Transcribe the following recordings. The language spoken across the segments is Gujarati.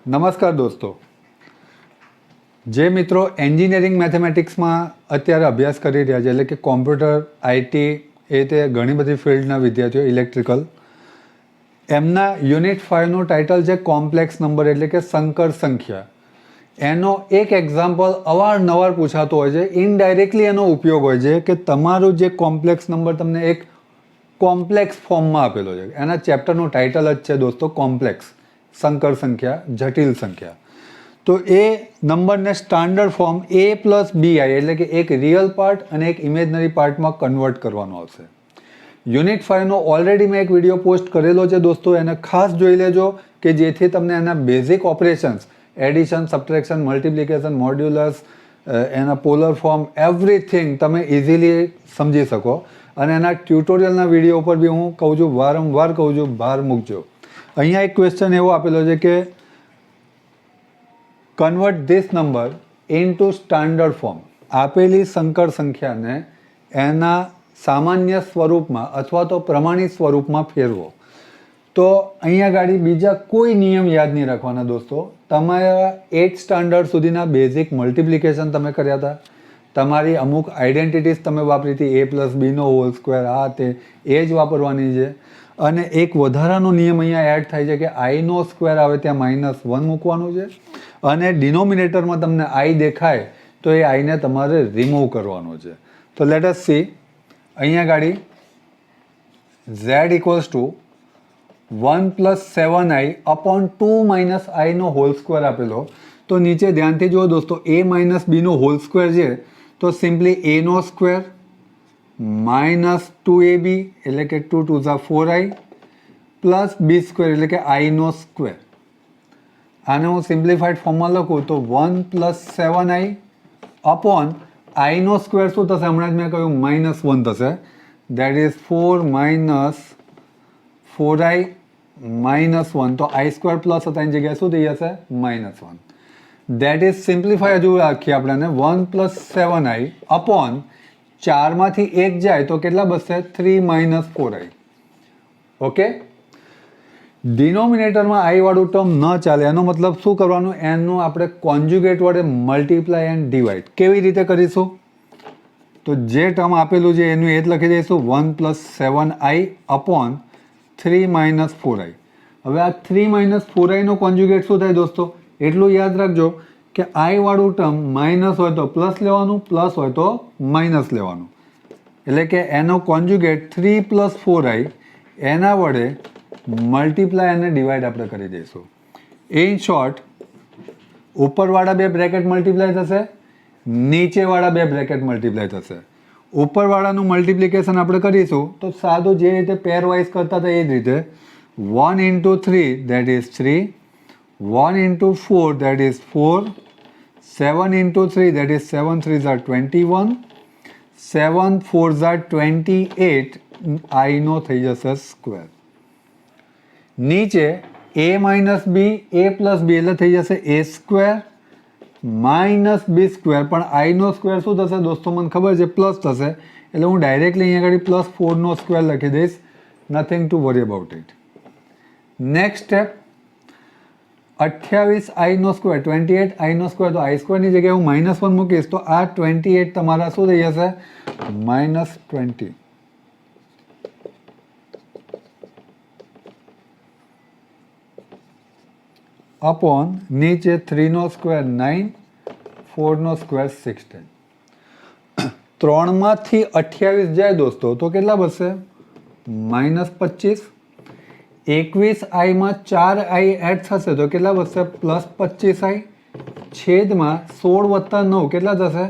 નમસ્કાર દોસ્તો, જે મિત્રો એન્જિનિયરિંગ મેથેમેટિક્સમાં અત્યારે અભ્યાસ કરી રહ્યા છે, એટલે કે કોમ્પ્યુટર, આઈટી, એ તે ઘણી બધી ફિલ્ડના વિદ્યાર્થીઓ, ઇલેક્ટ્રિકલ, એમના યુનિટ 5નું ટાઇટલ છે કોમ્પ્લેક્સ નંબર, એટલે કે સંકર સંખ્યા. એનો એક એક્ઝામ્પલ અવારનવાર પૂછાતો હોય છે. ઇનડાયરેક્ટલી એનો ઉપયોગ હોય છે કે તમારું જે કોમ્પ્લેક્સ નંબર તમને એક કોમ્પ્લેક્સ ફોર્મમાં આપેલો છે. એના ચેપ્ટરનું ટાઇટલ જ છે દોસ્તો કોમ્પ્લેક્સ, સંકર સંખ્યા, જટિલ સંખ્યા. તો એ નંબરને સ્ટાન્ડર્ડ ફોર્મ a+bi, એટલે કે એક રિયલ પાર્ટ અને એક ઇમેજનરી પાર્ટમાં કન્વર્ટ કરવાનો આવશે. યુનિટ 5નો ઓલરેડી મેં એક વિડીયો પોસ્ટ કરેલો છે દોસ્તો, એને ખાસ જોઈ લેજો કે જેથી તમને એના basic operations, addition, subtraction, multiplication, modulus, એના પોલર ફોર્મ, એવરીથિંગ તમે ઇઝીલી સમજી શકો. અને એના ટ્યુટોરિયલના વિડીયો ઉપર બી હું કહું છું, વારંવાર કહું છું, ભાર મૂકજો. અહીંયા એક ક્વેશ્ચન એવો આપેલો છે કે convert this number into standard form. આપેલી સંકર સંખ્યાને એના સામાન્ય સ્વરૂપમાં અથવા તો પ્રમાણિત સ્વરૂપમાં ફેરવો. તો અહીંયા ગાડી બીજા કોઈ નિયમ યાદ નહીં રાખવાના દોસ્તો. તમારા 8th સ્ટાન્ડર્ડ સુધીના બેઝિક મલ્ટિપ્લિકેશન તમે કર્યા હતા, તમારી અમુક આઈડેન્ટિટીઝ તમે વાપરી હતી, a+b², આ તે એ જ વાપરવાની છે. અને એક વધારાનો નિયમ અહીંયા એડ થાય છે કે i² આવે ત્યાં -1 મૂકવાનું છે. અને ડિનોમિનેટરમાં તમને i દેખાય તો એ આઈને તમારે રિમૂવ કરવાનો છે. તો લેટ અસ સી. અહીંયા ગાડી z = 1 + 7i upon 2 - i² આપેલો. તો નીચે ધ્યાનથી જુઓ દોસ્તો, a - b² છે તો સિમ્પલી a² -2ab, એટલે કે 2 × 2 = 4i, પ્લસ b² એટલે કે i². આને હું સિમ્પ્લિફાઈડ ફોર્મમાં લખું તો 1 + 7i અપોન i² શું થશે? હમણાં જ મેં કહ્યું -1 થશે. That is 4 - 4i -1. તો i² પ્લસ હતા એની જગ્યાએ શું થઈ જશે? -1. દેટ ઇઝ સિમ્પ્લિફાઈ હજુ રાખીએ આપણે 1 + 7i અપોન 4માંથી 1 જાય તો કેટલા બચશે? 3 - 4i. ઓકે. ડિનોમિનેટરમાં i વાળું ટર્મ ન ચાલે. એનો મતલબ શું કરવાનું? એનું આપણે કોન્જ્યુગેટ વડે મલ્ટીપ્લાય એન્ડ ડિવાઈડ. કેવી રીતે કરીશું? તો જે ટર્મ આપેલું છે એનું એ જ લખી દઈશું, 1 + 7i અપોન 3 - 4i. હવે આ 3 - 4i નો કોન્જ્યુગેટ શું થાય દોસ્તો? એટલું યાદ રાખજો કે i વાળું ટર્મ માઇનસ હોય તો પ્લસ લેવાનું, પ્લસ હોય તો માઇનસ લેવાનું. એટલે કે એનો કોન્જ્યુગેટ 3 + 4i, એના વડે મલ્ટીપ્લાય અને ડિવાઈડ આપણે કરી દઈશું. ઇન શોર્ટ, ઉપરવાળા બે બ્રેકેટ મલ્ટીપ્લાય થશે, નીચેવાળા બે બ્રેકેટ મલ્ટીપ્લાય થશે. ઉપરવાળાનું મલ્ટિપ્લિકેશન આપણે કરીશું તો સાદું જે રીતે પેરવાઇઝ કરતા હતા એ જ રીતે 1 × 3 that is 3, 1 × 4 that is 4, 7 × 3 that is 7 × 3 = 21, 7 × 4 = 28, i નો થઈ જશે સ્ક્વેર. નીચે a - b, a + b એટલે થઈ જશે a² -b², પણ i નો સ્ક્વેર શું થશે દોસ્તો? મને ખબર છે પ્લસ થશે, એટલે હું ડાયરેક્ટલી અહીંયા આગળ +4² લખી દઈશ. Nothing to worry about it. Next step, 28i², 28i², તો i² ની જગ્યાએ હું -1 મૂકીશ તો આ 28 તમારા શું થઈ જશે? -20. અપોન નીચે 3² 9, 4² 16. 3માંથી 28 જાય દોસ્તો તો કેટલા બચશે? -25. 21i માં 4i એડ થશે તો કેટલા બચશે? +25i. છેદમાં 16 + 9 કેટલા થશે?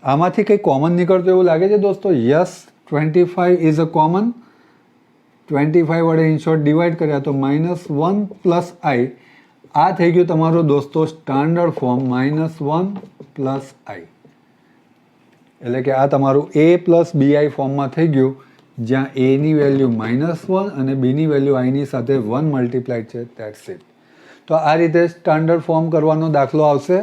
આમાંથી કંઈ કોમન નીકળતું એવું લાગે છે દોસ્તો? Yes, 25 is a common. 25 વડે ઇન શોર્ટ ડિવાઈડ કર્યા તો -1 + i. આ થઈ ગયું તમારું દોસ્તો સ્ટાન્ડર્ડ ફોર્મ, -1 + i. એટલે કે આ તમારું a + bi ફોર્મમાં થઈ ગયું, જ્યાં a ની વેલ્યુ -1 અને b ની વેલ્યુ i ની સાથે 1 મલ્ટીપ્લાઈડ છે. That's it. તો આ રીતે સ્ટાન્ડર્ડ ફોર્મ કરવાનો દાખલો આવશે.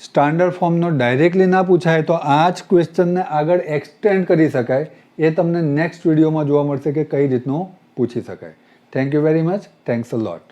સ્ટાન્ડર્ડ ફોર્મનો ડાયરેક્ટલી ના પૂછાય તો આ જ ક્વેશ્ચનને આગળ એક્સટેન્ડ કરી શકાય. એ તમને નેક્સ્ટ વિડીયોમાં જોવા મળશે કે કઈ રીતનું પૂછી શકાય. Thank you very much. Thanks a lot.